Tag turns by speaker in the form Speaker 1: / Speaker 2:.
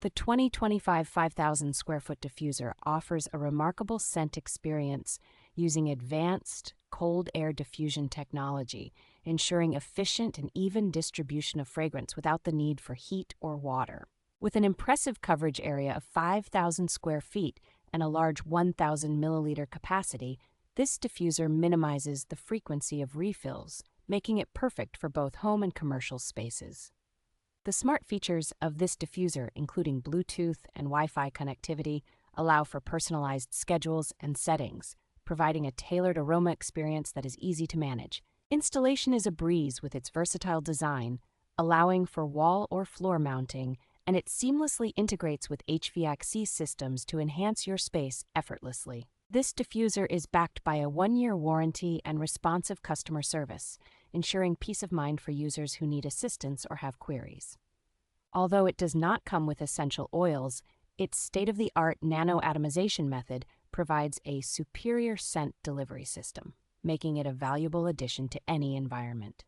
Speaker 1: The 2025 5000 square foot diffuser offers a remarkable scent experience using advanced cold air diffusion technology, ensuring efficient and even distribution of fragrance without the need for heat or water. With an impressive coverage area of 5,000 square feet and a large 1,000 milliliter capacity, this diffuser minimizes the frequency of refills, making it perfect for both home and commercial spaces. The smart features of this diffuser, including Bluetooth and Wi-Fi connectivity, allow for personalized schedules and settings, providing a tailored aroma experience that is easy to manage. Installation is a breeze with its versatile design, allowing for wall or floor mounting, and it seamlessly integrates with HVAC systems to enhance your space effortlessly. This diffuser is backed by a 1-year warranty and responsive customer service, ensuring peace of mind for users who need assistance or have queries. Although it does not come with essential oils, its state-of-the-art nano-atomization method provides a superior scent delivery system, making it a valuable addition to any environment.